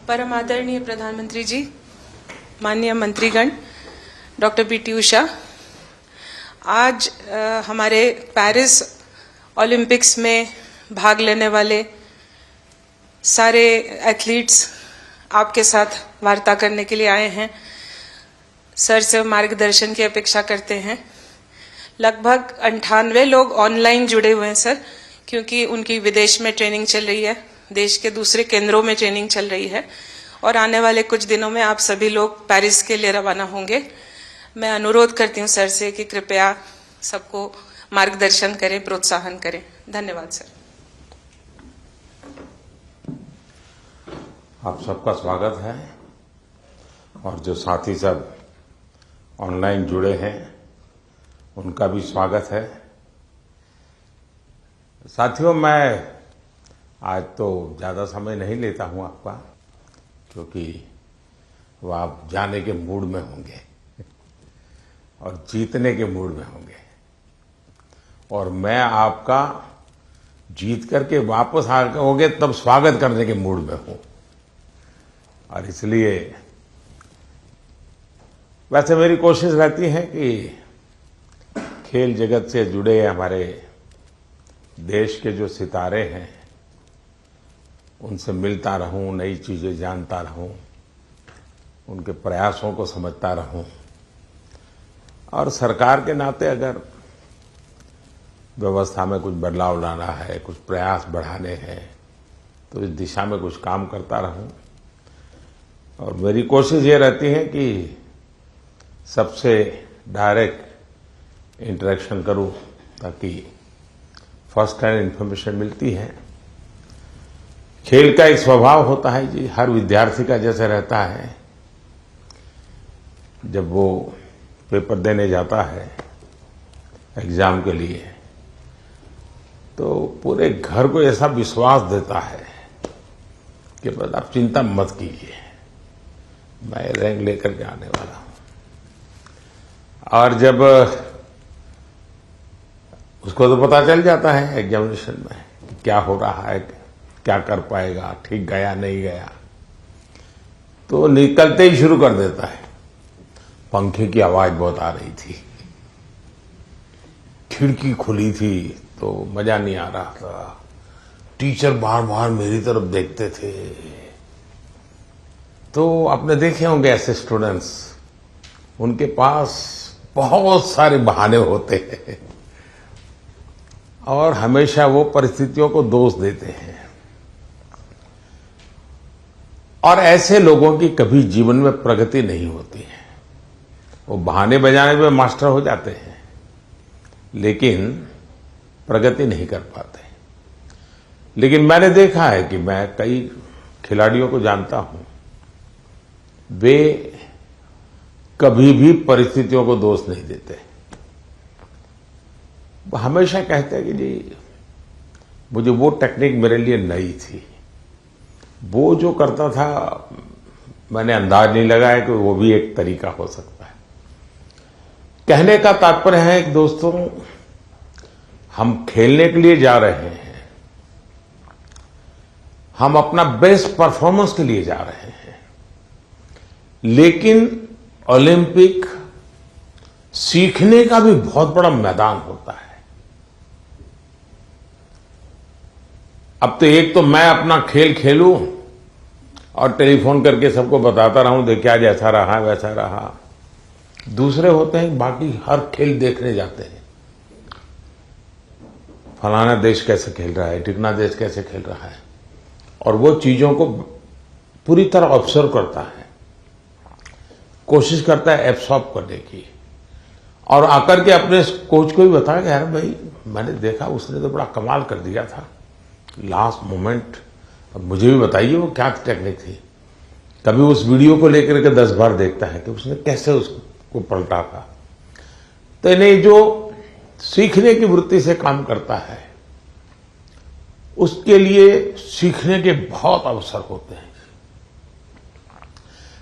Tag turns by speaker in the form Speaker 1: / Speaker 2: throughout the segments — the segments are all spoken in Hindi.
Speaker 1: परम आदरणीय प्रधानमंत्री जी, माननीय मंत्रीगण, डॉक्टर पीटी उषा, आज हमारे पेरिस ओलंपिक्स में भाग लेने वाले सारे एथलीट्स आपके साथ वार्ता करने के लिए आए हैं। सर से मार्गदर्शन की अपेक्षा करते हैं। लगभग 98 लोग ऑनलाइन जुड़े हुए हैं सर, क्योंकि उनकी विदेश में ट्रेनिंग चल रही है, देश के दूसरे केंद्रों में ट्रेनिंग चल रही है और आने वाले कुछ दिनों में आप सभी लोग पेरिस के लिए रवाना होंगे। मैं अनुरोध करती हूं सर से कि कृपया सबको मार्गदर्शन करें, प्रोत्साहन करें। धन्यवाद सर।
Speaker 2: आप सबका स्वागत है और जो साथी सब ऑनलाइन जुड़े हैं उनका भी स्वागत है। साथियों, मैं आज तो ज़्यादा समय नहीं लेता हूं आपका, क्योंकि वो आप जाने के मूड में होंगे और जीतने के मूड में होंगे और मैं आपका जीत करके वापस आओगे तब स्वागत करने के मूड में हूं। और इसलिए वैसे मेरी कोशिश रहती है कि खेल जगत से जुड़े हमारे देश के जो सितारे हैं उनसे मिलता रहूं, नई चीजें जानता रहूं, उनके प्रयासों को समझता रहूं और सरकार के नाते अगर व्यवस्था में कुछ बदलाव लाना है, कुछ प्रयास बढ़ाने हैं तो इस दिशा में कुछ काम करता रहूं। और मेरी कोशिश ये रहती है कि सबसे डायरेक्ट इंटरेक्शन करूं ताकि फर्स्ट हैंड इन्फॉर्मेशन मिलती है। खेल का एक स्वभाव होता है जी, हर विद्यार्थी का जैसे रहता है, जब वो पेपर देने जाता है एग्जाम के लिए तो पूरे घर को ऐसा विश्वास देता है कि बस आप चिंता मत कीजिए, मैं रैंक लेकर के आने वाला हूं। और जब उसको तो पता चल जाता है एग्जामिनेशन में क्या हो रहा है, क्या कर पाएगा, ठीक गया नहीं गया, तो निकलते ही शुरू कर देता है। पंखे की आवाज बहुत आ रही थी, खिड़की खुली थी तो मजा नहीं आ रहा था, टीचर बार बार मेरी तरफ देखते थे। तो आपने देखे होंगे ऐसे स्टूडेंट्स, उनके पास बहुत सारे बहाने होते हैं और हमेशा वो परिस्थितियों को दोष देते हैं। और ऐसे लोगों की कभी जीवन में प्रगति नहीं होती है। वो बहाने बजाने में मास्टर हो जाते हैं लेकिन प्रगति नहीं कर पाते। लेकिन मैंने देखा है कि मैं कई खिलाड़ियों को जानता हूं, वे कभी भी परिस्थितियों को दोष नहीं देते। वो हमेशा कहते हैं कि जी मुझे वो टेक्निक मेरे लिए नई थी, वो जो करता था मैंने अंदाज नहीं लगाया कि वो भी एक तरीका हो सकता है। कहने का तात्पर्य है कि दोस्तों, हम खेलने के लिए जा रहे हैं, हम अपना बेस्ट परफॉर्मेंस के लिए जा रहे हैं, लेकिन ओलंपिक सीखने का भी बहुत बड़ा मैदान होता है। अब तो एक तो मैं अपना खेल खेलूं और टेलीफोन करके सबको बताता रहूं, देखिए जैसा रहा वैसा रहा। दूसरे होते हैं बाकी हर खेल देखने जाते हैं, फलाना देश कैसे खेल रहा है, टिकना देश कैसे खेल रहा है, और वो चीजों को पूरी तरह ऑब्जर्व करता है, कोशिश करता है एब्सॉर्ब करने की और आकर के अपने कोच को भी बताया, यार भाई मैंने देखा उसने तो बड़ा कमाल कर दिया था लास्ट मोमेंट, अब मुझे भी बताइए वो क्या टेक्निक थी। कभी उस वीडियो को लेकर के 10 बार देखता है कि उसने कैसे उसको पलटा था। तो इन्हें जो सीखने की वृत्ति से काम करता है उसके लिए सीखने के बहुत अवसर होते हैं।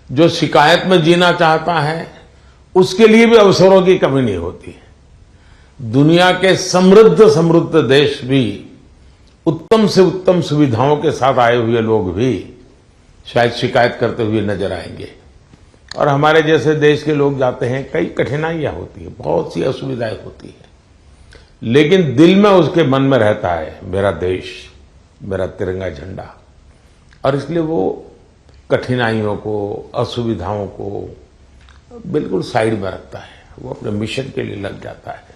Speaker 2: जो शिकायत में जीना चाहता है उसके लिए भी अवसरों की कमी नहीं होती है। दुनिया के समृद्ध देश भी उत्तम से उत्तम सुविधाओं के साथ आए हुए लोग भी शायद शिकायत करते हुए नजर आएंगे। और हमारे जैसे देश के लोग जाते हैं, कई कठिनाइयां होती है, बहुत सी असुविधाएं होती है, लेकिन दिल में उसके मन में रहता है मेरा देश, मेरा तिरंगा झंडा। और इसलिए वो कठिनाइयों को, असुविधाओं को बिल्कुल साइड में रखता है, वो अपने मिशन के लिए लग जाता है।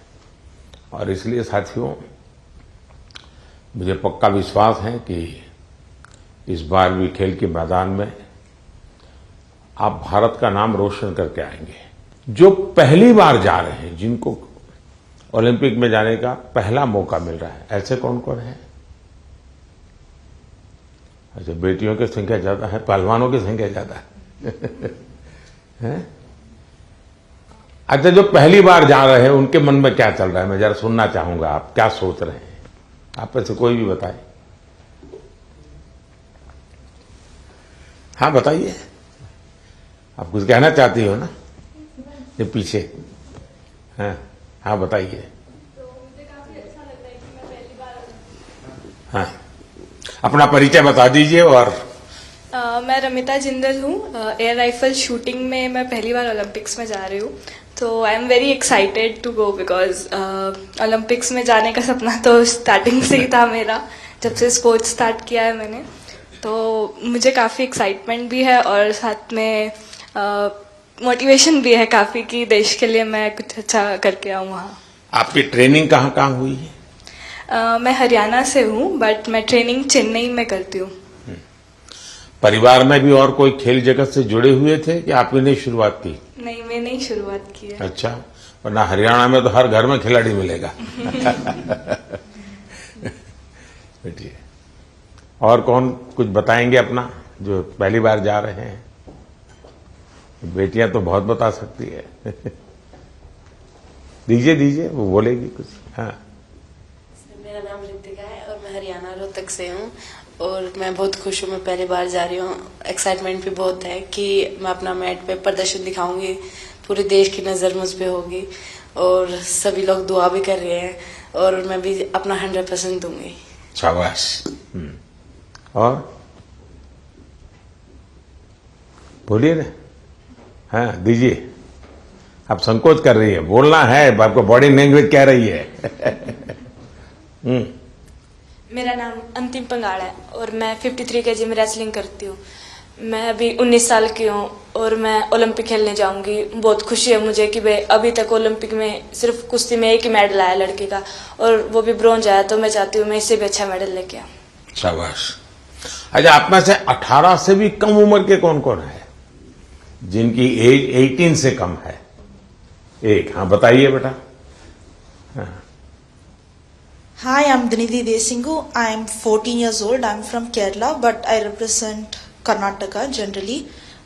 Speaker 2: और इसलिए साथियों, मुझे पक्का विश्वास है कि इस बार भी खेल के मैदान में आप भारत का नाम रोशन करके आएंगे। जो पहली बार जा रहे हैं, जिनको ओलंपिक में जाने का पहला मौका मिल रहा है, ऐसे कौन कौन है? अच्छा, बेटियों की संख्या ज्यादा है, पहलवानों की संख्या ज्यादा है? अच्छा, जो पहली बार जा रहे हैं उनके मन में क्या चल रहा है, मैं जरा सुनना चाहूंगा, आप क्या सोच रहे हैं? आप में से कोई भी बताए। हाँ बताइए, आप कुछ कहना चाहती हो ना? ये पीछे, हाँ हाँ बताइए।
Speaker 3: तो मुझे काफी अच्छा लग रहा है कि मैं पहली बार।
Speaker 2: हाँ, अपना परिचय बता दीजिए। और
Speaker 3: मैं रमिता जिंदल हूँ। एयर राइफल शूटिंग में मैं पहली बार ओलंपिक्स में जा रही हूँ, तो I am very excited to go because Olympics में जाने का सपना तो स्टार्टिंग से ही था मेरा, जब से स्पोर्ट्स स्टार्ट किया है मैंने। तो मुझे काफ़ी एक्साइटमेंट भी है और साथ में मोटिवेशन भी है काफ़ी कि देश के लिए मैं कुछ अच्छा करके आऊँ वहाँ।
Speaker 2: आपकी ट्रेनिंग कहाँ कहाँ हुई है?
Speaker 3: मैं हरियाणा से हूँ, बट मैं ट्रेनिंग चेन्नई में करती हूँ।
Speaker 2: परिवार में भी और कोई खेल जगत से जुड़े हुए थे कि आपने नहीं शुरुआत की?
Speaker 3: नहीं, मैंने ही शुरुआत की है।
Speaker 2: अच्छा, वरना हरियाणा में तो हर घर में खिलाड़ी मिलेगा। बैठिए। और कौन कुछ बताएंगे अपना, जो पहली बार जा रहे हैं? बेटियां तो बहुत बता सकती है। दीजिए दीजिए, वो बोलेगी कुछ। हाँ,
Speaker 4: मेरा नाम ऋतिका है और मैं हरियाणा रोहतक से हूँ और मैं बहुत खुश हूँ, मैं पहली बार जा रही हूँ। एक्साइटमेंट भी बहुत है कि मैं अपना मैट पे प्रदर्शन दिखाऊंगी, पूरे देश की नज़र मुझ पे होगी और सभी लोग दुआ भी कर रहे हैं और मैं भी अपना 100% दूंगी।
Speaker 2: शाबाश। और बोलिए ना। हाँ दीजिए, आप संकोच कर रही है, बोलना है, आपको बॉडी लैंग्वेज कह रही है।
Speaker 5: मेरा नाम अंतिम पंगाड़ है और मैं 53 kg में रेसलिंग करती हूँ। मैं अभी 19 साल की हूँ और मैं ओलंपिक खेलने जाऊँगी। बहुत खुशी है मुझे कि भाई अभी तक ओलंपिक में सिर्फ कुश्ती में एक ही मेडल आया लड़के का, और वो भी ब्रॉन्ज आया, तो मैं चाहती हूँ मैं इससे भी अच्छा मेडल लेके आऊँ।
Speaker 2: शाबाश। अच्छा, आप में से 18 से भी कम उम्र के कौन कौन है जिनकी एज 18 से कम है? एक, हाँ बताइए बेटा। हाँ।
Speaker 6: Hi, I'm Dinidhi Desingu. I'm 14 years old. I'm from Kerala, but I represent Karnataka generally.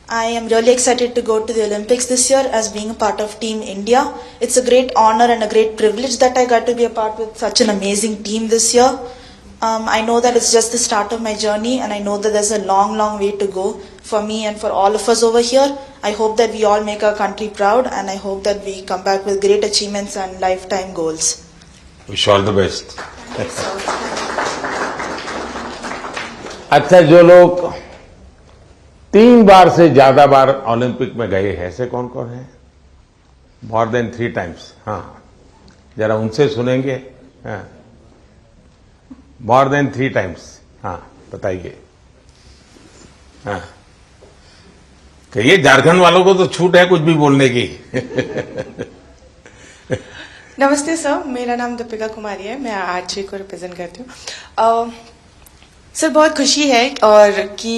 Speaker 6: I am really excited to go to the Olympics this year as being a part of Team India. It's a great honor and a great privilege that I got to be a part with such an amazing team this year. I know that it's just the start of my journey, and I know that there's a long, long way to go for me and for all of us over here. I hope that we all make our country proud, and I hope that we come back with great achievements and lifetime goals.
Speaker 2: Wish all the best. अच्छा, जो लोग 3 बार से ज्यादा बार ओलंपिक में गए हैं, ऐसे कौन कौन है? More than 3 times। हाँ, जरा उनसे सुनेंगे। हाँ, मोर देन 3 times। हाँ बताइए। हाँ, कहिए, झारखंड वालों को तो छूट है कुछ भी बोलने की।
Speaker 1: नमस्ते सर, मेरा नाम दीपिका कुमारी है, मैं आर्चरी को रिप्रेजेंट करती हूँ। सर बहुत खुशी है और कि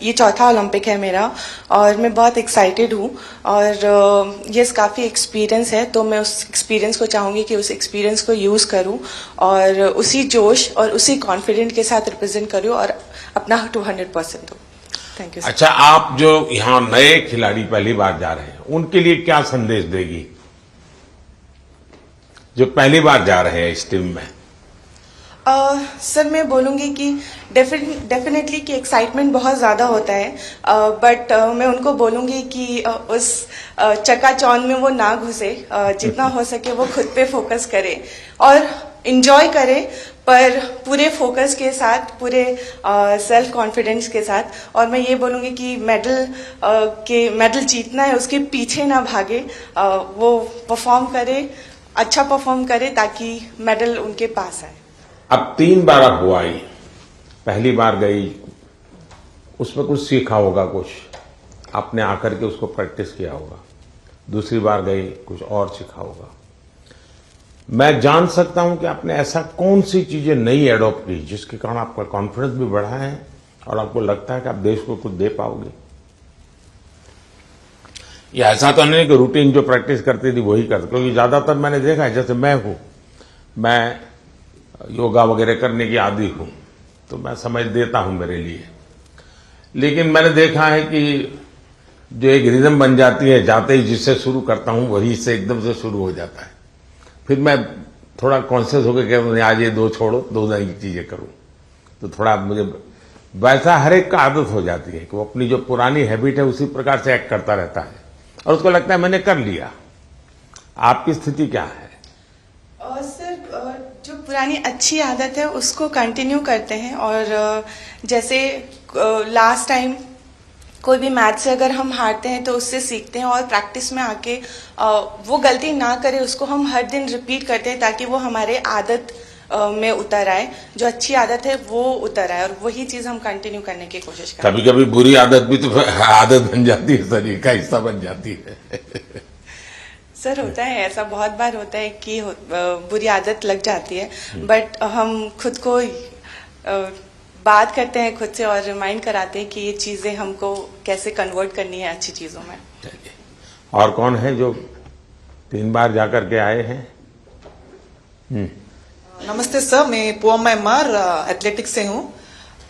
Speaker 1: ये चौथा ओलंपिक है मेरा और मैं बहुत एक्साइटेड हूँ और ये काफ़ी एक्सपीरियंस है, तो मैं उस एक्सपीरियंस को चाहूँगी कि उस एक्सपीरियंस को यूज़ करूँ और उसी जोश और उसी कॉन्फिडेंट के साथ रिप्रेजेंट करूँ और अपना 200% दूँ। Thank you.
Speaker 2: अच्छा, आप जो यहाँ नए खिलाड़ी पहली बार जा रहे हैं, उनके लिए क्या संदेश देगी जो पहली बार जा रहे हैं इस टीम में?
Speaker 1: सर मैं बोलूँगी कि डेफिनेटली कि एक्साइटमेंट बहुत ज़्यादा होता है, बट मैं उनको बोलूँगी कि उस चकाचौंध में वो ना घुसे, जितना हो सके वो खुद पे फोकस करे और इंजॉय करे,
Speaker 7: पर पूरे फोकस के साथ, पूरे सेल्फ कॉन्फिडेंस के साथ। और मैं ये बोलूँगी कि मेडल जीतना है, उसके पीछे ना भागे, वो परफॉर्म करे, अच्छा परफॉर्म करे ताकि मेडल उनके पास आए।
Speaker 2: अब 3 बार आप हुआ आई, पहली बार गई, उसमें कुछ सीखा होगा, कुछ आपने आकर के उसको प्रैक्टिस किया होगा। दूसरी बार गई, कुछ और सीखा होगा। मैं जान सकता हूं कि आपने ऐसा कौन सी चीजें नई एडॉप्ट की जिसके कारण आपका कॉन्फिडेंस भी बढ़ा है और आपको लगता है कि आप देश को कुछ दे पाओगे? ये ऐसा तो नहीं कि रूटीन जो प्रैक्टिस करती थी वही करते, क्योंकि ज्यादातर मैंने देखा है, जैसे मैं योगा वगैरह करने की आदी हूं, तो मैं समझ देता हूं मेरे लिए। लेकिन मैंने देखा है कि जो एक रिदम बन जाती है, जाते ही जिससे शुरू करता हूं वही से एकदम से शुरू हो जाता है। फिर मैं थोड़ा कॉन्शियस होकर के आज ये 2 छोड़ो, 2 नई चीजें करूं, तो थोड़ा मुझे वैसा हर एक का आदत हो जाती है कि वो अपनी जो पुरानी हैबिट है उसी प्रकार से एक्ट करता रहता है और उसको लगता है मैंने कर लिया। आपकी स्थिति क्या है?
Speaker 7: सर, जो पुरानी अच्छी आदत है उसको कंटिन्यू करते हैं। और जैसे लास्ट टाइम कोई भी मैच से अगर हम हारते हैं तो उससे सीखते हैं और प्रैक्टिस में आके वो गलती ना करें, उसको हम हर दिन रिपीट करते हैं ताकि वो हमारे आदत में उतर आए, जो अच्छी आदत है वो उतर आए, और वही चीज हम कंटिन्यू करने की कोशिश करते हैं।
Speaker 2: कभी कभी बुरी आदत भी तो आदत बन जाती है, शरीर का हिस्सा बन जाती है।
Speaker 7: सर, होता है ऐसा, बहुत बार होता है कि बुरी आदत लग जाती है, बट हम खुद को बात करते हैं खुद से और रिमाइंड कराते हैं कि ये चीजें हमको कैसे कन्वर्ट करनी है अच्छी चीजों में।
Speaker 2: और कौन है जो 3 बार जाकर के आए हैं?
Speaker 8: नमस्ते सर, मैं पोअम एमआर एथलेटिक्स से हूँ।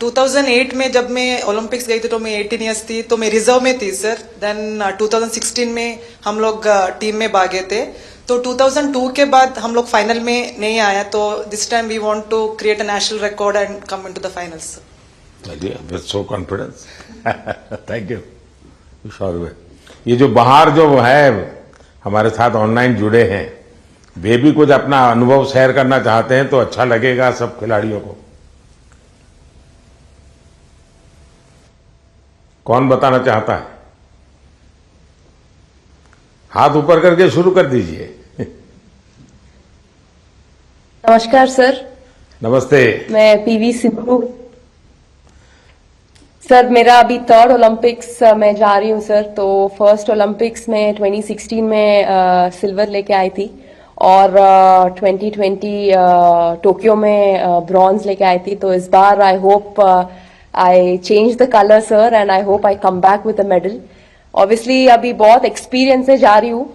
Speaker 8: 2008 में जब मैं ओलंपिक्स गई थी तो मैं 18 ईयर्स थी, तो मैं रिजर्व में थी सर। देन 2016 में हम लोग टीम में भागे थे, तो 2002 के बाद हम लोग फाइनल में नहीं आया, तो this time we want to create a national record and come into the finals.
Speaker 2: With so confidence, thank you. Sure. ये जो बाहर जो है हमारे साथ ऑनलाइन जुड़े हैं, वे भी कुछ अपना अनुभव शेयर करना चाहते हैं तो अच्छा लगेगा सब खिलाड़ियों को। कौन बताना चाहता है? हाथ ऊपर करके शुरू कर दीजिए।
Speaker 9: नमस्कार सर।
Speaker 2: नमस्ते।
Speaker 9: मैं पीवी सिंधु। सर, मेरा अभी 3rd ओलंपिक्स में जा रही हूँ सर। तो फर्स्ट ओलंपिक्स में 2016 में सिल्वर लेके आई थी और 2020 टोक्यो में ब्रॉन्ज लेके आई थी। तो इस बार I hope I change the colour sir and I hope I come back with a medal. Obviously अभी बहुत एक्सपीरियंस से जा रही हूँ,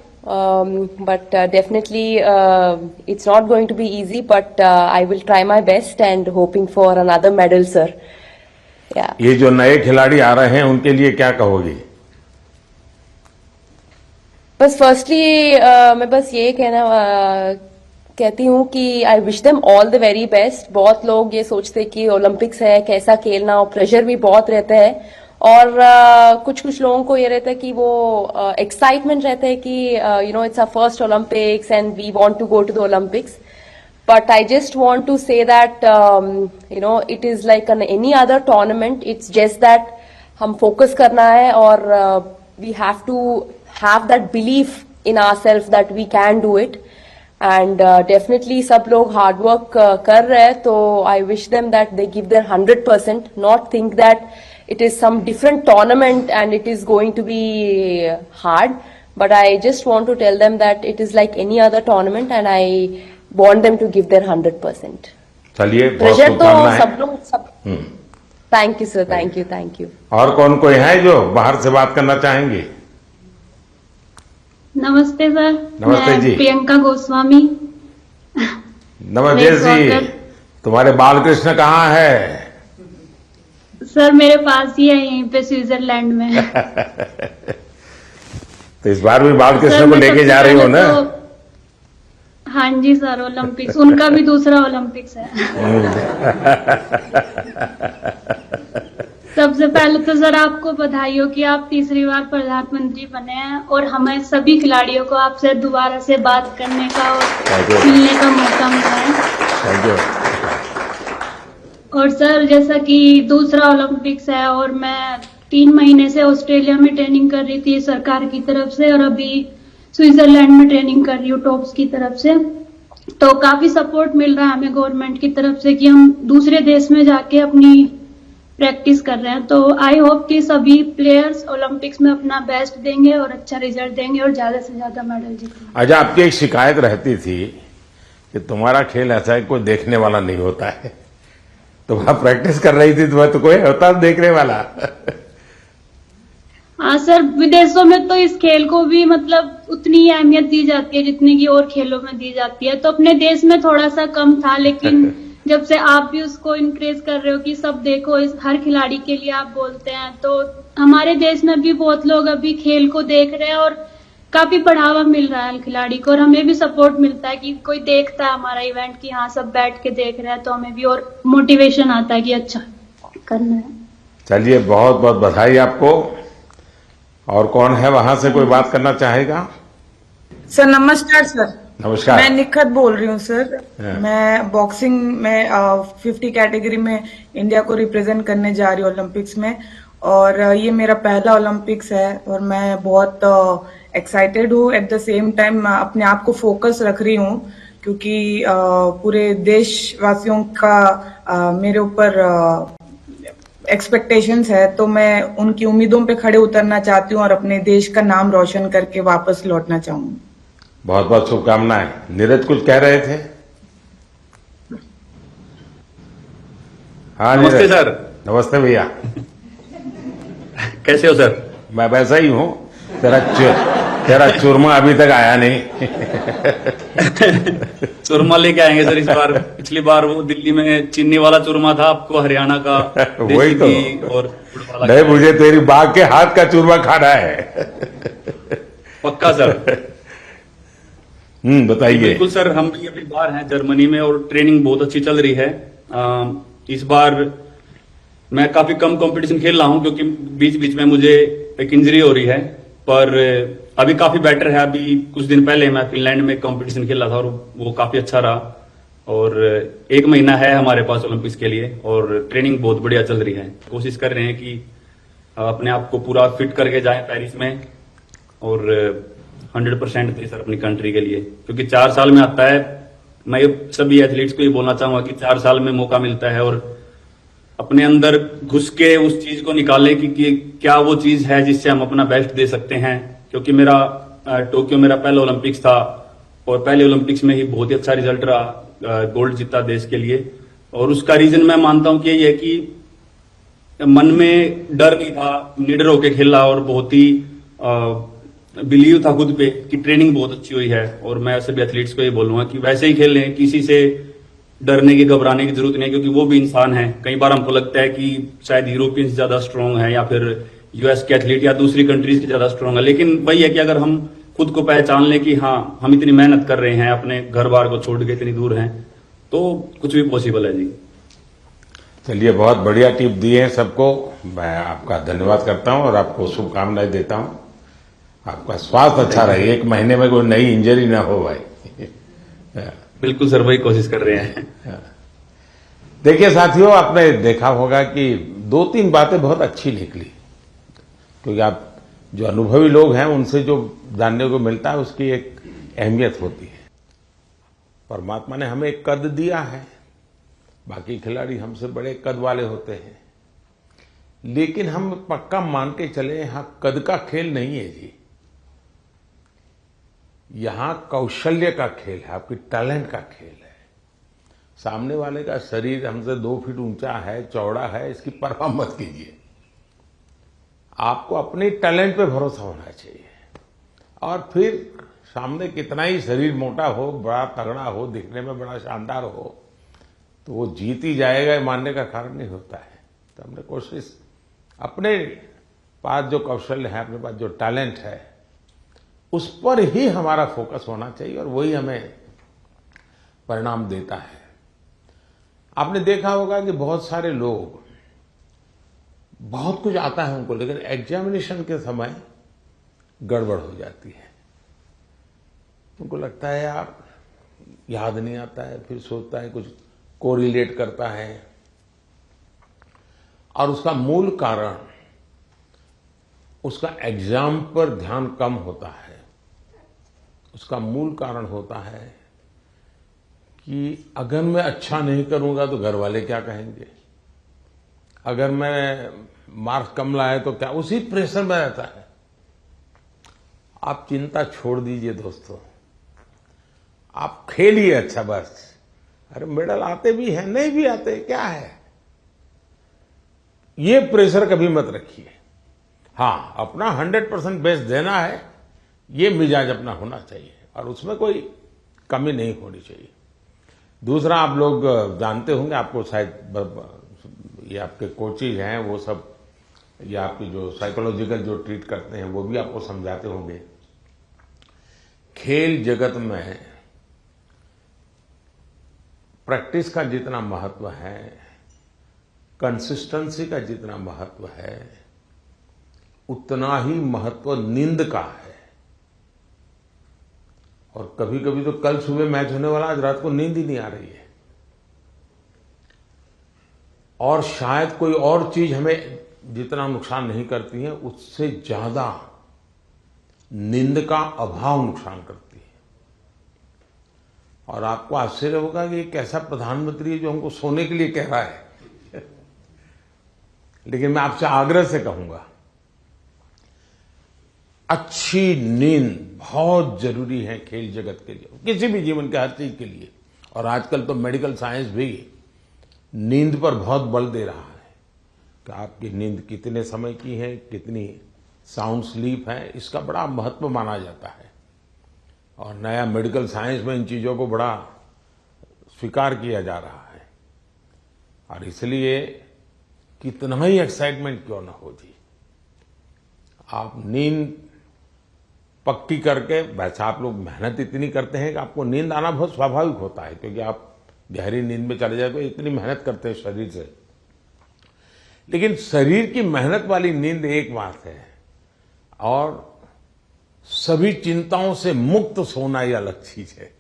Speaker 9: but definitely it's not going to be easy, but I will try my best and hoping for another medal sir. Yeah.
Speaker 2: ये जो नए खिलाड़ी आ रहे हैं उनके लिए क्या कहोगी?
Speaker 9: बस फर्स्टली मैं बस ये कहती हूँ कि आई wish them all the very best. बहुत लोग ये सोचते कि ओलंपिक्स है कैसा खेलना, और प्रेशर भी बहुत रहता है, और कुछ लोगों को ये रहता है कि वो एक्साइटमेंट रहता है कि you know it's a first Olympics and we want to go to the Olympics. But I just want to say that you know it is like any other tournament. It's just that हम फोकस करना है और we have to have that belief in ourself that we can do it. And definitely सब लोग हार्ड वर्क कर रहे हैं, तो I wish them that they give their 100%, not think that it is some different tournament and it is going to be hard, but I just want to tell them that it is like any other tournament and I want them to give their 100%.
Speaker 2: चलिए,
Speaker 9: प्रेशर तो सब लोग सब। Thank you sir, thank you, thank you.
Speaker 2: और कौन कोई है जो बाहर से बात करना चाहेंगे?
Speaker 10: नमस्ते सर।
Speaker 2: नमस्ते जी।
Speaker 10: प्रियंका गोस्वामी।
Speaker 2: नमस्ते जी। तुम्हारे बालकृष्ण कहाँ है?
Speaker 10: सर मेरे पास ही है, यहीं पे स्विट्जरलैंड में।
Speaker 2: तो इस बार भी बालकृष्ण को लेके जा रही हो ना?
Speaker 10: हाँ जी सर, ओलंपिक्स उनका भी दूसरा ओलंपिक्स है। सबसे पहले तो सर आपको बधाई हो कि आप तीसरी बार प्रधानमंत्री बने हैं, और हमें सभी खिलाड़ियों को आपसे दोबारा से बात करने का और मिलने का मौका मिला है।
Speaker 2: Thank you.
Speaker 10: और सर जैसा कि दूसरा ओलंपिक्स है और मैं 3 महीने से ऑस्ट्रेलिया में ट्रेनिंग कर रही थी सरकार की तरफ से, और अभी स्विट्जरलैंड में ट्रेनिंग कर रही हूँ टॉप्स की तरफ से। तो काफी सपोर्ट मिल रहा है हमें गवर्नमेंट की तरफ से कि हम दूसरे देश में जाके अपनी प्रैक्टिस कर रहे हैं। तो आई होप कि सभी प्लेयर्स ओलंपिक्स में अपना बेस्ट देंगे और अच्छा रिजल्ट देंगे और ज्यादा से ज्यादा मेडल जीतेंगे।
Speaker 2: अच्छा, आपकी एक शिकायत रहती थी कि तुम्हारा खेल ऐसा है कोई देखने वाला नहीं होता है। तुम आप प्रैक्टिस कर रही थी तो कोई होता देखने वाला।
Speaker 10: हाँ सर, विदेशों में तो इस खेल को भी मतलब उतनी ही अहमियत दी जाती है जितनी की और खेलों में दी जाती है। तो अपने देश में थोड़ा सा कम था, लेकिन जब से आप भी उसको इनक्रेज कर रहे हो कि सब देखो, इस हर खिलाड़ी के लिए आप बोलते हैं, तो हमारे देश में भी बहुत लोग अभी खेल को देख रहे हैं और काफी बढ़ावा मिल रहा है खिलाड़ी को, और हमें भी सपोर्ट मिलता है कि कोई देखता है हमारा इवेंट कि हाँ सब बैठ के देख रहे हैं, तो हमें भी और मोटिवेशन आता है कि अच्छा करना है।
Speaker 2: चलिए, बहुत बहुत बधाई आपको। और कौन है वहां से कोई बात करना चाहेगा?
Speaker 11: सर नमस्कार सर।
Speaker 2: नमस्कार।
Speaker 11: मैं निखत बोल रही हूँ सर। मैं बॉक्सिंग में 50 कैटेगरी में इंडिया को रिप्रेजेंट करने जा रही हूँ ओलंपिक्स में, और ये मेरा पहला ओलंपिक्स है और मैं बहुत एक्साइटेड हूँ। एट द सेम टाइम अपने आप को फोकस रख रही हूँ क्योंकि पूरे देशवासियों का मेरे ऊपर एक्सपेक्टेशंस है, तो मैं उनकी उम्मीदों पे खड़े उतरना चाहती हूँ और अपने देश का नाम रोशन करके वापस लौटना चाहूंगी।
Speaker 2: बहुत बहुत शुभकामनाएं। नीरज कुछ कह रहे थे? हाँ
Speaker 12: नमस्ते सर।
Speaker 2: नमस्ते भैया।
Speaker 12: कैसे हो सर?
Speaker 2: मैं वैसा ही हूँ। तेरा चूरमा अभी तक आया नहीं।
Speaker 12: चूरमा लेके आएंगे सर इस बार। पिछली बार वो दिल्ली में चीनी वाला चूरमा था, आपको हरियाणा का
Speaker 2: वही तो।
Speaker 12: और
Speaker 2: नहीं, मुझे तेरी बाग के हाथ का चूरमा खाना है।
Speaker 12: पक्का सर।
Speaker 2: बताइए।
Speaker 12: बिल्कुल सर, हम भी अभी बाहर हैं जर्मनी में और ट्रेनिंग बहुत अच्छी चल रही है। इस बार मैं काफी कम कंपटीशन खेल रहा हूं क्योंकि बीच बीच में मुझे एक इंजरी हो रही है, पर अभी काफी बेटर है। अभी कुछ दिन पहले मैं फिनलैंड में कंपटीशन खेल रहा था और वो काफी अच्छा रहा, और 1 महीना है हमारे पास ओलंपिक्स के लिए और ट्रेनिंग बहुत बढ़िया चल रही है। कोशिश कर रहे हैं कि अपने आप को पूरा फिट करके जाएं पेरिस में और 100% दे सर अपनी कंट्री के लिए, क्योंकि 4 साल में आता है। मैं सभी एथलीट्स को ये बोलना चाहूंगा कि 4 साल में मौका मिलता है और अपने अंदर घुस के उस चीज को निकालें कि क्या वो चीज है जिससे हम अपना बेस्ट दे सकते हैं। क्योंकि मेरा टोक्यो मेरा पहला ओलंपिक्स था और पहले ओलंपिक्स में ही बहुत ही अच्छा रिजल्ट रहा, गोल्ड जीता देश के लिए। और उसका रीजन मैं मानता हूं कि ये है कि मन में डर नहीं था, निडर होकर खेला और बहुत ही बिलीव था खुद पे कि ट्रेनिंग बहुत अच्छी हुई है। और मैं सभी एथलीट्स को ये बोलूंगा कि वैसे ही खेलें, किसी से डरने की घबराने की जरूरत नहीं है, क्योंकि वो भी इंसान है। कई बार हमको लगता है कि शायद यूरोपियंस ज्यादा स्ट्रांग है या फिर यूएस के एथलीट या दूसरी कंट्रीज के ज्यादा स्ट्रांग है, लेकिन वही है कि अगर हम खुद को पहचान लें कि हाँ हम इतनी मेहनत कर रहे हैं, अपने घर बार को छोड़ के इतनी दूर हैं, तो कुछ भी पॉसिबल है जी।
Speaker 2: चलिए, बहुत बढ़िया टिप दिए हैं सबको। मैं आपका धन्यवाद करता हूं और आपको शुभकामनाएं देता हूं। आपका स्वास्थ्य अच्छा रहे, 1 महीने में कोई नई इंजरी ना हो भाई।
Speaker 12: बिल्कुल सर, वही कोशिश कर रहे हैं।
Speaker 2: देखिए साथियों, आपने देखा होगा कि 2-3 बातें बहुत अच्छी निकली, क्योंकि आप जो अनुभवी लोग हैं उनसे जो जानने को मिलता है उसकी एक अहमियत होती है। परमात्मा ने हमें एक कद दिया है, बाकी खिलाड़ी हमसे बड़े कद वाले होते हैं, लेकिन हम पक्का मान के चले यहाँ कद का खेल नहीं है जी। यहाँ कौशल्य का खेल है, आपकी टैलेंट का खेल है। सामने वाले का शरीर हमसे 2 फीट ऊंचा है, चौड़ा है, इसकी परवाह मत कीजिए। आपको अपने टैलेंट पे भरोसा होना चाहिए, और फिर सामने कितना ही शरीर मोटा हो, बड़ा तगड़ा हो, दिखने में बड़ा शानदार हो, तो वो जीत ही जाएगा, मानने का कारण नहीं होता है। तो हमने कोशिश, अपने पास जो कौशल्य है, अपने पास जो टैलेंट है, उस पर ही हमारा फोकस होना चाहिए और वही हमें परिणाम देता है। आपने देखा होगा कि बहुत सारे लोग, बहुत कुछ आता है उनको, लेकिन एग्जामिनेशन के समय गड़बड़ हो जाती है। उनको लगता है यार याद नहीं आता है, फिर सोचता है कुछ कोरिलेट करता है, और उसका मूल कारण उसका एग्जाम पर ध्यान कम होता है। उसका मूल कारण होता है कि अगर मैं अच्छा नहीं करूंगा तो घर वाले क्या कहेंगे, अगर मैं मार्क्स कम लाए तो क्या, उसी प्रेशर में रहता है। आप चिंता छोड़ दीजिए दोस्तों, आप खेलिए अच्छा बस। अरे मेडल आते भी हैं, नहीं भी आते, क्या है, ये प्रेशर कभी मत रखिए। हाँ, अपना 100% बेस्ट देना है, ये मिजाज अपना होना चाहिए और उसमें कोई कमी नहीं होनी चाहिए। दूसरा, आप लोग जानते होंगे, आपको शायद ये आपके कोचेज हैं वो सब, ये आपकी जो साइकोलॉजिकल जो ट्रीट करते हैं वो भी आपको समझाते होंगे। खेल जगत में प्रैक्टिस का जितना महत्व है, कंसिस्टेंसी का जितना महत्व है, उतना ही महत्व नींद का है। और कभी कभी तो कल सुबह मैच होने वाला, आज रात को नींद ही नहीं आ रही है। और शायद कोई और चीज हमें जितना नुकसान नहीं करती है, उससे ज्यादा नींद का अभाव नुकसान करती है। और आपको आश्चर्य होगा कि एक ऐसा प्रधानमंत्री है जो हमको सोने के लिए कह रहा है लेकिन मैं आपसे आग्रह से कहूंगा, अच्छी नींद बहुत जरूरी है खेल जगत के लिए, किसी भी जीवन के हर चीज के लिए। और आजकल तो मेडिकल साइंस भी नींद पर बहुत बल दे रहा है कि आपकी नींद कितने समय की है, कितनी साउंड स्लीप है, इसका बड़ा महत्व माना जाता है। और नया मेडिकल साइंस में इन चीजों को बड़ा स्वीकार किया जा रहा है। और इसलिए कितना ही एक्साइटमेंट क्यों ना हो जी, आप नींद पक्की करके, वैसे आप लोग मेहनत इतनी करते हैं कि आपको नींद आना बहुत स्वाभाविक होता है, क्योंकि आप गहरी नींद में चले जाए तो इतनी मेहनत करते हैं शरीर से। लेकिन शरीर की मेहनत वाली नींद एक बात है, और सभी चिंताओं से मुक्त सोना ये अलग चीज है।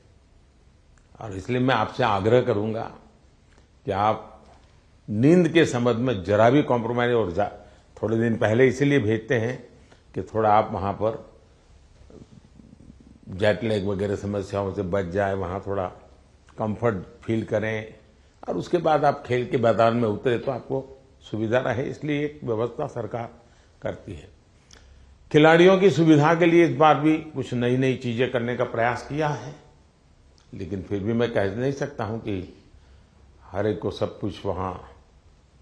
Speaker 2: और इसलिए मैं आपसे आग्रह करूंगा कि आप नींद के संबंध में जरा भी कॉम्प्रोमाइज, और थोड़े दिन पहले इसीलिए भेजते हैं कि थोड़ा आप वहां पर जेट लैग वगैरह समस्याओं से बच जाए, वहां थोड़ा कंफर्ट फील करें, और उसके बाद आप खेल के मैदान में उतरे तो आपको सुविधा रहे, इसलिए एक व्यवस्था सरकार करती है। खिलाड़ियों की सुविधा के लिए इस बार भी कुछ नई नई चीजें करने का प्रयास किया है, लेकिन फिर भी मैं कह नहीं सकता हूं कि हर एक को सब कुछ वहां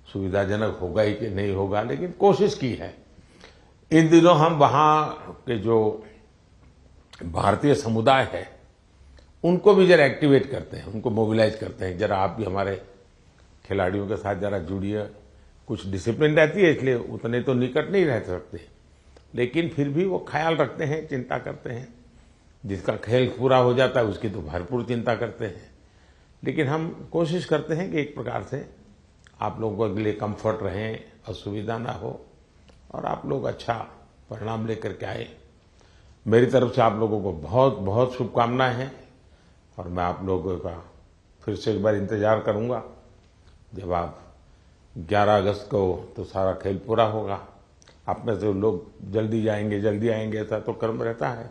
Speaker 2: सुविधाजनक होगा ही कि नहीं होगा, लेकिन कोशिश की है। इन दिनों हम वहां के जो भारतीय समुदाय है उनको भी जरा एक्टिवेट करते हैं, उनको मोबिलाइज करते हैं, जरा आप भी हमारे खिलाड़ियों के साथ जरा जुड़िए। कुछ डिसिप्लिन रहती है, इसलिए उतने तो निकट नहीं रह सकते, लेकिन फिर भी वो ख्याल रखते हैं, चिंता करते हैं। जिसका खेल पूरा हो जाता है उसकी तो भरपूर चिंता करते हैं। लेकिन हम कोशिश करते हैं कि एक प्रकार से आप लोगों के लिए कंफर्ट रहें, असुविधा ना हो, और आप लोग अच्छा परिणाम लेकर के आए। मेरी तरफ से आप लोगों को बहुत बहुत शुभकामनाएं हैं, और मैं आप लोगों का फिर से एक बार इंतजार करूंगा जब आप 11 अगस्त को तो सारा खेल पूरा होगा। आप में से लोग जल्दी आएंगे, ऐसा तो क्रम रहता है,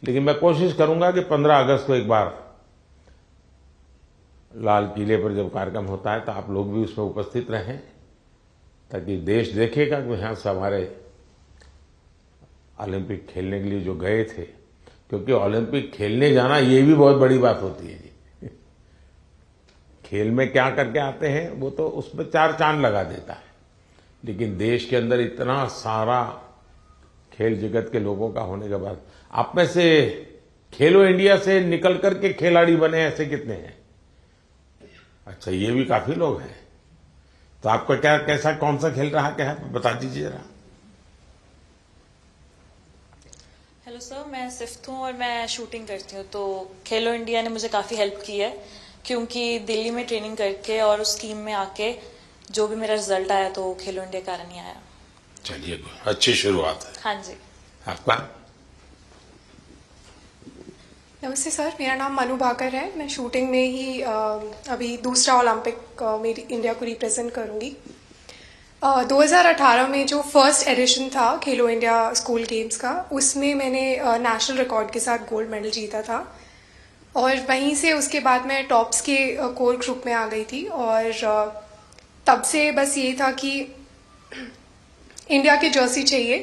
Speaker 2: लेकिन मैं कोशिश करूंगा कि 15 अगस्त को एक बार लाल किले पर जब कार्यक्रम होता है तो आप लोग भी उसमें उपस्थित रहें, ताकि देश देखेगा कि यहाँ से हमारे ओलंपिक खेलने के लिए जो गए थे, क्योंकि ओलंपिक खेलने जाना ये भी बहुत बड़ी बात होती है जी। खेल में क्या करके आते हैं वो तो उसमें 4 चांद लगा देता है, लेकिन देश के अंदर इतना सारा खेल जगत के लोगों का होने के बाद आप में से खेलो इंडिया से निकल करके खिलाड़ी बने ऐसे कितने हैं? अच्छा, ये भी काफी लोग हैं। तो आपका क्या, कैसा, कौन सा खेल रहा क्या है, बता दीजिए जरा।
Speaker 5: हेलो सर, मैं सिफ्थ हूँ और मैं शूटिंग करती हूँ। तो खेलो इंडिया ने मुझे काफ़ी हेल्प की है, क्योंकि दिल्ली में ट्रेनिंग करके और उस टीम में आके जो भी मेरा रिजल्ट आया तो खेलो इंडिया कारण ही आया।
Speaker 2: चलिए, अच्छी शुरुआत है।
Speaker 5: हाँ जी।
Speaker 2: आपका?
Speaker 13: नमस्ते सर, मेरा नाम मनु भाकर है। मैं शूटिंग में ही अभी दूसरा ओलंपिक मेरी इंडिया को रिप्रेजेंट करूंगी। 2018 में जो फर्स्ट एडिशन था खेलो इंडिया स्कूल गेम्स का, उसमें मैंने नेशनल रिकॉर्ड के साथ गोल्ड मेडल जीता था। और वहीं से उसके बाद मैं टॉप्स के कोर ग्रुप में आ गई थी। और तब से बस ये था कि इंडिया की जर्सी चाहिए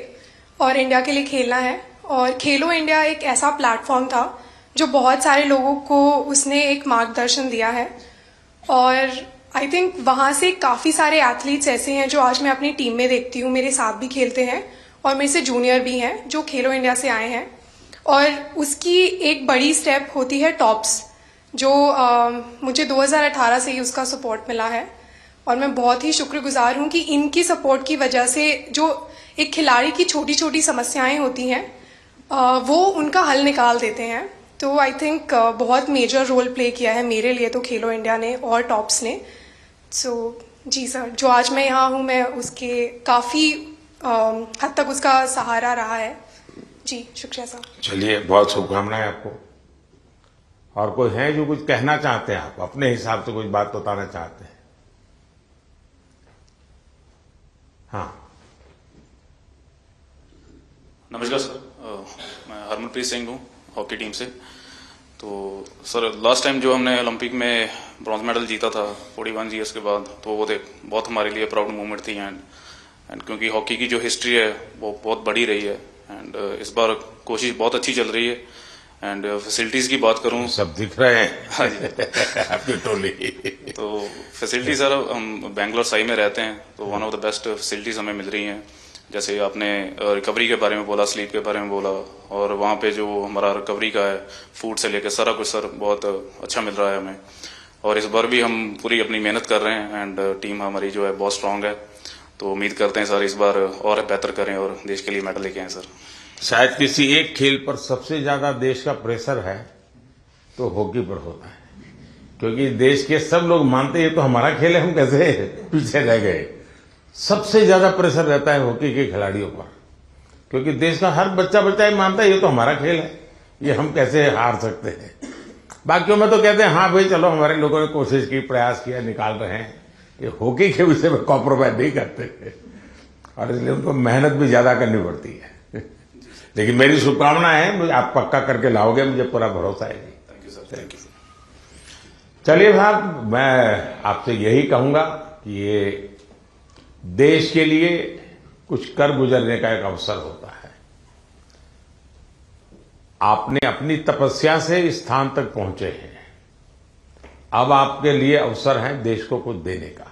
Speaker 13: और इंडिया के लिए खेलना है। और खेलो इंडिया एक ऐसा प्लेटफॉर्म था जो बहुत सारे लोगों को उसने एक मार्गदर्शन दिया है। और आई थिंक वहाँ से काफ़ी सारे एथलीट्स ऐसे हैं जो आज मैं अपनी टीम में देखती हूँ, मेरे साथ भी खेलते हैं और मेरे से जूनियर भी हैं जो खेलो इंडिया से आए हैं। और उसकी एक बड़ी स्टेप होती है टॉप्स, जो मुझे 2018 से ही उसका सपोर्ट मिला है। और मैं बहुत ही शुक्रगुजार हूँ कि इनकी सपोर्ट की वजह से जो एक खिलाड़ी की छोटी छोटी समस्याएं होती हैं वो उनका हल निकाल देते हैं। तो आई थिंक बहुत मेजर रोल प्ले किया है मेरे लिए तो खेलो इंडिया ने और टॉप्स ने। सो जी सर, जो आज मैं यहाँ हूँ मैं उसके काफ़ी हद तक उसका सहारा रहा है। जी शुक्रिया सर।
Speaker 2: चलिए, बहुत शुभकामनाएं आपको। और कोई है जो कुछ कहना चाहते हैं, आप अपने हिसाब से कुछ बात बताना चाहते हैं? हाँ,
Speaker 14: नमस्कार सर, मैं हरमनप्रीत सिंह हूँ हॉकी टीम से। तो सर, लास्ट टाइम जो हमने ओलंपिक में ब्रॉन्ज मेडल जीता था 41 ईयर्स के बाद, तो वो बहुत हमारे लिए प्राउड मोमेंट थी। एंड क्योंकि हॉकी की जो हिस्ट्री है वो बहुत बड़ी रही है एंड इस बार कोशिश बहुत अच्छी चल रही है। एंड फैसिलिटीज की बात करूं,
Speaker 2: सब दिख रहे हैं। हाँ जी आपकी टोली।
Speaker 14: तो फैसिलिटी सर, हम बेंगलोर साई में रहते हैं तो one of the best facilities हमें मिल रही हैं। जैसे आपने रिकवरी के बारे में बोला, स्लीप के बारे में बोला, और वहाँ पे जो हमारा रिकवरी का है, फूड से लेकर सारा कुछ सर बहुत अच्छा मिल रहा है हमें। और इस बार भी हम पूरी अपनी मेहनत कर रहे हैं एंड टीम हमारी जो है बहुत स्ट्रांग है। तो उम्मीद करते हैं सर इस बार और बेहतर करें और देश के लिए मेडल लेके आए सर।
Speaker 2: शायद किसी एक खेल पर सबसे ज्यादा देश का प्रेशर है तो हॉकी पर होता है, क्योंकि देश के सब लोग मानते हैं तो हमारा खेल है, हम कैसे पीछे रह गए। सबसे ज्यादा प्रेशर रहता है हॉकी के खिलाड़ियों पर, क्योंकि देश का हर बच्चा ही मानता है ये तो हमारा खेल है, ये हम कैसे हार सकते हैं। बाकियों में तो कहते हैं हाँ भाई चलो हमारे लोगों ने कोशिश की, प्रयास किया, निकाल रहे हैं। ये हॉकी के विषय में कॉम्प्रोमाइज नहीं करते और इसलिए उनको मेहनत भी ज्यादा करनी पड़ती है। लेकिन मेरी शुभकामना है, आप पक्का करके लाओगे, मुझे पूरा भरोसा है।
Speaker 14: Thank you sir, thank you.
Speaker 2: चलिए साहब, मैं आपसे यही कहूंगा कि ये देश के लिए कुछ कर गुजरने का एक अवसर होता है। आपने अपनी तपस्या से इस स्थान तक पहुंचे हैं, अब आपके लिए अवसर है देश को कुछ देने का।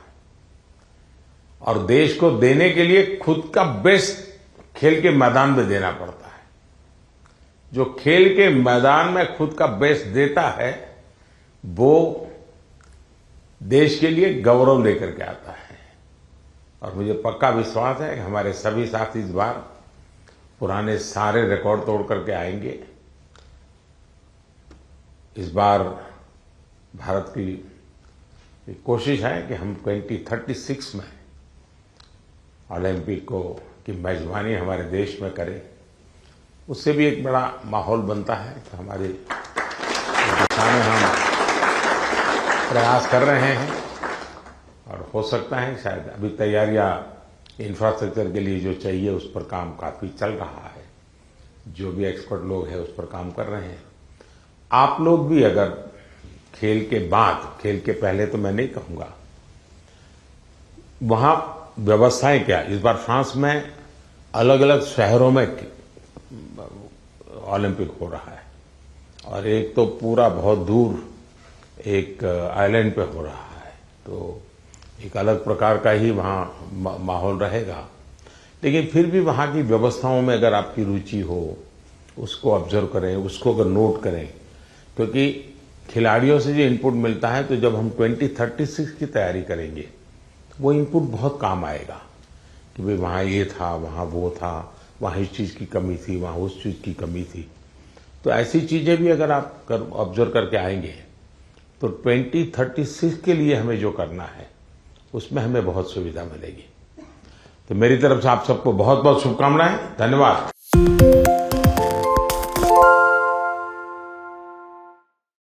Speaker 2: और देश को देने के लिए खुद का बेस्ट खेल के मैदान में देना पड़ता है। जो खेल के मैदान में खुद का बेस्ट देता है वो देश के लिए गौरव लेकर के आता है। और मुझे पक्का विश्वास है कि हमारे सभी साथी इस बार पुराने सारे रिकॉर्ड तोड़ करके आएंगे। इस बार भारत की कोशिश है कि हम 2036 में ओलंपिक की मेजबानी हमारे देश में करें। उससे भी एक बड़ा माहौल बनता है कि हमारे दिशा में हम प्रयास कर रहे हैं और हो सकता है शायद अभी तैयारियां इंफ्रास्ट्रक्चर के लिए जो चाहिए उस पर काम काफी चल रहा है। जो भी एक्सपर्ट लोग हैं उस पर काम कर रहे हैं। आप लोग भी अगर खेल के बाद, खेल के पहले तो मैं नहीं कहूंगा, वहां व्यवस्थाएं क्या, इस बार फ्रांस में अलग अलग शहरों में ओलंपिक हो रहा है और एक तो पूरा बहुत दूर एक आइलैंड पे हो रहा है, तो एक अलग प्रकार का ही वहां माहौल रहेगा। लेकिन फिर भी वहां की व्यवस्थाओं में अगर आपकी रुचि हो, उसको ऑब्जर्व करें, उसको अगर नोट करें, क्योंकि खिलाड़ियों से जो इनपुट मिलता है तो जब हम 2036 की तैयारी करेंगे वो इनपुट बहुत काम आएगा कि भाई वहाँ ये था, वहाँ वो था, वहाँ इस चीज़ की कमी थी, वहाँ उस चीज़ की कमी थी। तो ऐसी चीज़ें भी अगर आप ऑब्जर्व करके आएंगे तो 2036 के लिए हमें जो करना है उसमें हमें बहुत सुविधा मिलेगी। तो मेरी तरफ से आप सबको बहुत बहुत शुभकामनाएं। धन्यवाद।